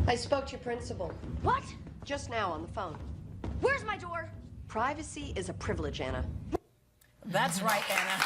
I spoke to your principal. What? Just now on the phone. Where's my door? Privacy is a privilege, Anna. That's right, Anna.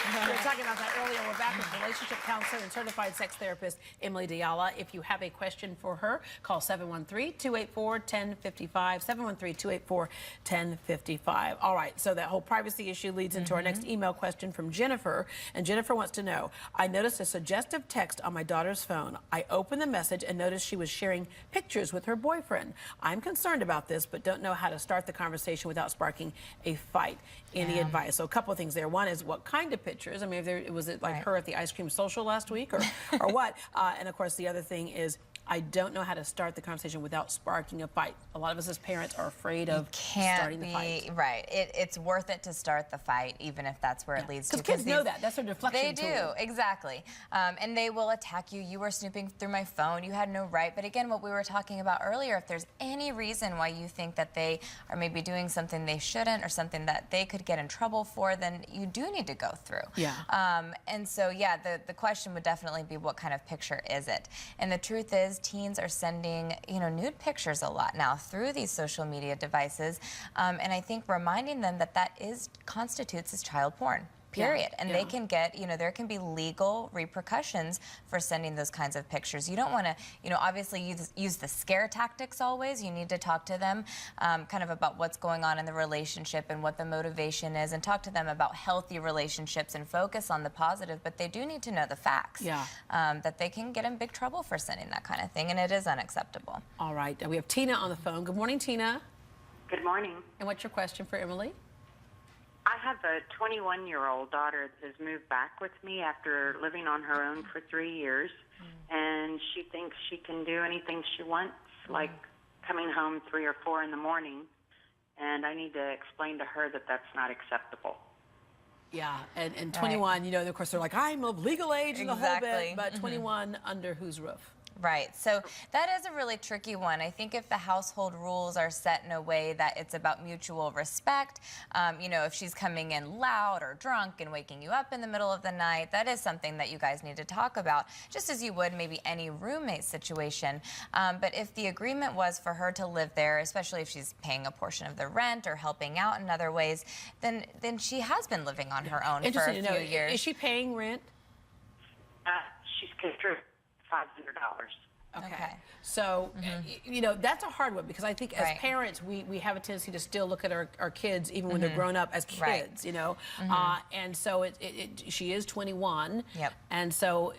We were talking about that earlier. We're back with relationship counselor and certified sex therapist Emily deAyala. If you have a question for her, call 713-284-1055, 713-284-1055. All right, so that whole privacy issue leads into our next email question from Jennifer. And Jennifer wants to know, I noticed a suggestive text on my daughter's phone. I opened the message and noticed she was sharing pictures with her boyfriend. I'm concerned about this, but don't know how to start the conversation without sparking a fight. Any advice? So a couple of things there. One is, what kind of pictures? I mean, was it like her at the ice cream social last week or what? And of course, the other thing is, I don't know how to start the conversation without sparking a fight. A lot of us as parents are afraid of starting the fight. Right. It's worth it to start the fight, even if that's where it leads to. Because kids know that. That's their deflection tool. They do, exactly. And they will attack you. You were snooping through my phone. You had no right. But again, what we were talking about earlier, if there's any reason why you think that they are maybe doing something they shouldn't or something that they could get in trouble for, then you do need to go through. Yeah. And so, yeah, the question would definitely be, what kind of picture is it? And the truth is, teens are sending, nude pictures a lot now through these social media devices, and I think reminding them that that constitutes as child porn. Period. And they can get, there can be legal repercussions for sending those kinds of pictures. You don't want to, obviously use the scare tactics always. You need to talk to them kind of about what's going on in the relationship and what the motivation is, and talk to them about healthy relationships and focus on the positive, but they do need to know the facts. That they can get in big trouble for sending that kind of thing, and it is unacceptable. All right. We have Tina on the phone. Good morning, Tina. Good morning. And what's your question for Emily? I have a 21-year-old daughter that has moved back with me after living on her own for 3 years, and she thinks she can do anything she wants, like coming home 3 or 4 in the morning, and I need to explain to her that that's not acceptable. Yeah, and 21, of course, they're like, I'm of legal age and the whole bit, but 21 under whose roof? Right. So that is a really tricky one. I think if the household rules are set in a way that it's about mutual respect, if she's coming in loud or drunk and waking you up in the middle of the night, that is something that you guys need to talk about, just as you would maybe any roommate situation. But if the agreement was for her to live there, especially if she's paying a portion of the rent or helping out in other ways, then she has been living on her own for a few years. Is she paying rent? She's contributing $500. Okay. So, that's a hard one, because I think as parents, we have a tendency to still look at our kids, even when they're grown up, as kids, and so she is 21. Yep. And so,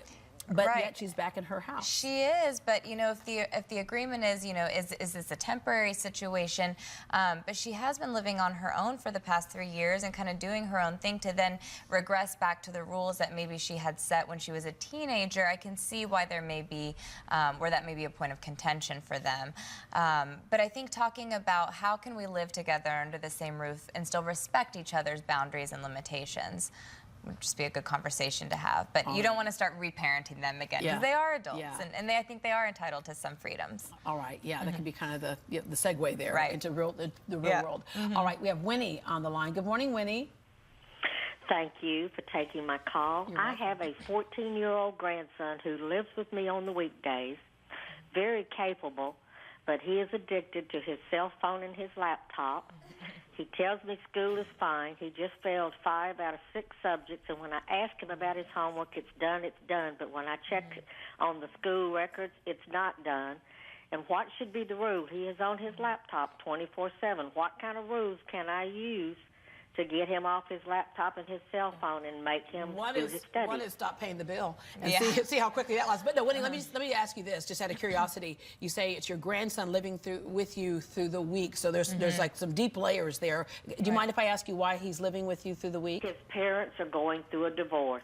but yet she's back in her house. She is, but if the agreement is, is this a temporary situation? But she has been living on her own for the past 3 years and kind of doing her own thing, to then regress back to the rules that maybe she had set when she was a teenager. I can see why there may be, where that may be a point of contention for them. But I think talking about how can we live together under the same roof and still respect each other's boundaries and limitations would just be a good conversation to have. But you don't want to start reparenting them again, because they are adults, and I think they are entitled to some freedoms. All right, that can be kind of the segue there into the real world. All right, we have Winnie on the line. Good morning, Winnie. Thank you for taking my call. I have a 14-year-old grandson who lives with me on the weekdays, very capable, but he is addicted to his cell phone and his laptop. He tells me school is fine. He just failed 5 out of 6 subjects, and when I ask him about his homework, it's done. But when I check on the school records, it's not done. And what should be the rule? He is on his laptop 24/7. What kind of rules can I use to get him off his laptop and his cell phone and make him do his studies? One is stop paying the bill and see how quickly that lasts. But no, Winnie, let me ask you this, just out of curiosity. You say it's your grandson living with you through the week, so there's like some deep layers there. Do you mind if I ask you why he's living with you through the week? His parents are going through a divorce.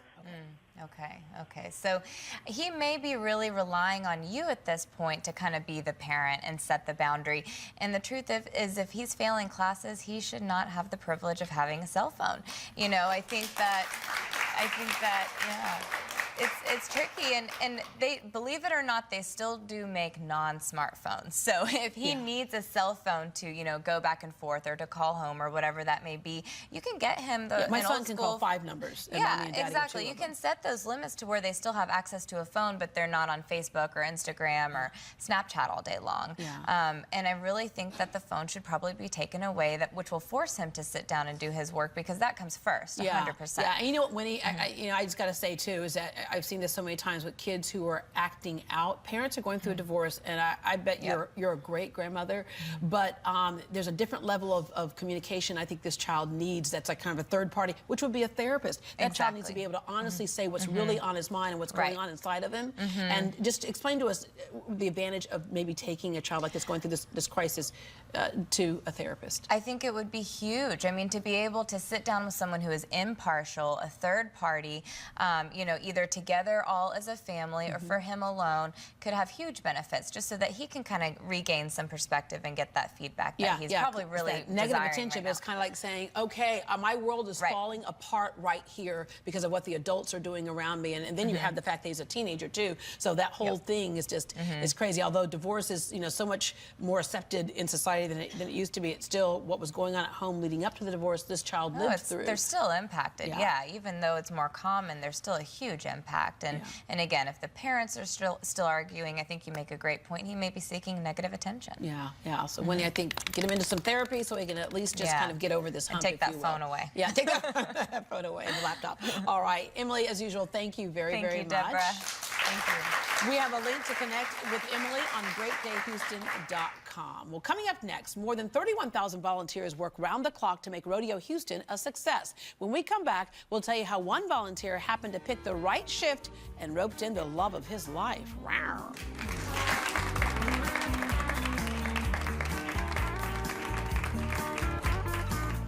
Okay. So he may be really relying on you at this point to kind of be the parent and set the boundary. And the truth is, if he's failing classes, he should not have the privilege of having a cell phone. I think that, It's tricky, and they, believe it or not, they still do make non-smartphones. So if he needs a cell phone to, you know, go back and forth or to call home or whatever that may be, you can get him the my son can call 5 numbers. And yeah, Mommy and Daddy exactly. You can set those limits to where they still have access to a phone, but they're not on Facebook or Instagram or Snapchat all day long. Yeah. And I really think that the phone should probably be taken away, which will force him to sit down and do his work, because that comes first, 100%. Yeah, and you know what, Winnie, I just got to say too is that I've seen this so many times with kids who are acting out. Parents are going through a divorce, and I bet you're a great grandmother, but there's a different level of communication I think this child needs. That's like kind of a third party, which would be a therapist. That child needs to be able to honestly say what's really on his mind and what's going on inside of him. And just explain to us the advantage of maybe taking a child like this going through this crisis to a therapist. I think it would be huge. I mean, to be able to sit down with someone who is impartial, a third party, you know, either together all as a family or for him alone, could have huge benefits, just so that he can kind of regain some perspective and get that feedback that he's probably really negative attention is kind of like saying, okay, my world is falling apart right here because of what the adults are doing around me, and then you have the fact that he's a teenager too, so that whole thing is just is crazy. Although divorce is, you know, so much more accepted in society than it used to be, it's still what was going on at home leading up to the divorce this child lived through. They're still impacted, even though it's more common, there's still a huge impact. And again, if the parents are still arguing, I think you make a great point. He may be seeking negative attention. Yeah. So Winnie, I think get him into some therapy so he can at least just kind of get over this hump. And take that phone away. Yeah, take that phone away and the laptop. All right, Emily, as usual, thank you very much. Thank you, Deborah. Thank you. We have a link to connect with Emily on GreatDayHouston.com. Well, coming up next, more than 31,000 volunteers work round the clock to make Rodeo Houston a success. When we come back, we'll tell you how one volunteer happened to pick the right shift and roped in the love of his life. Rawr.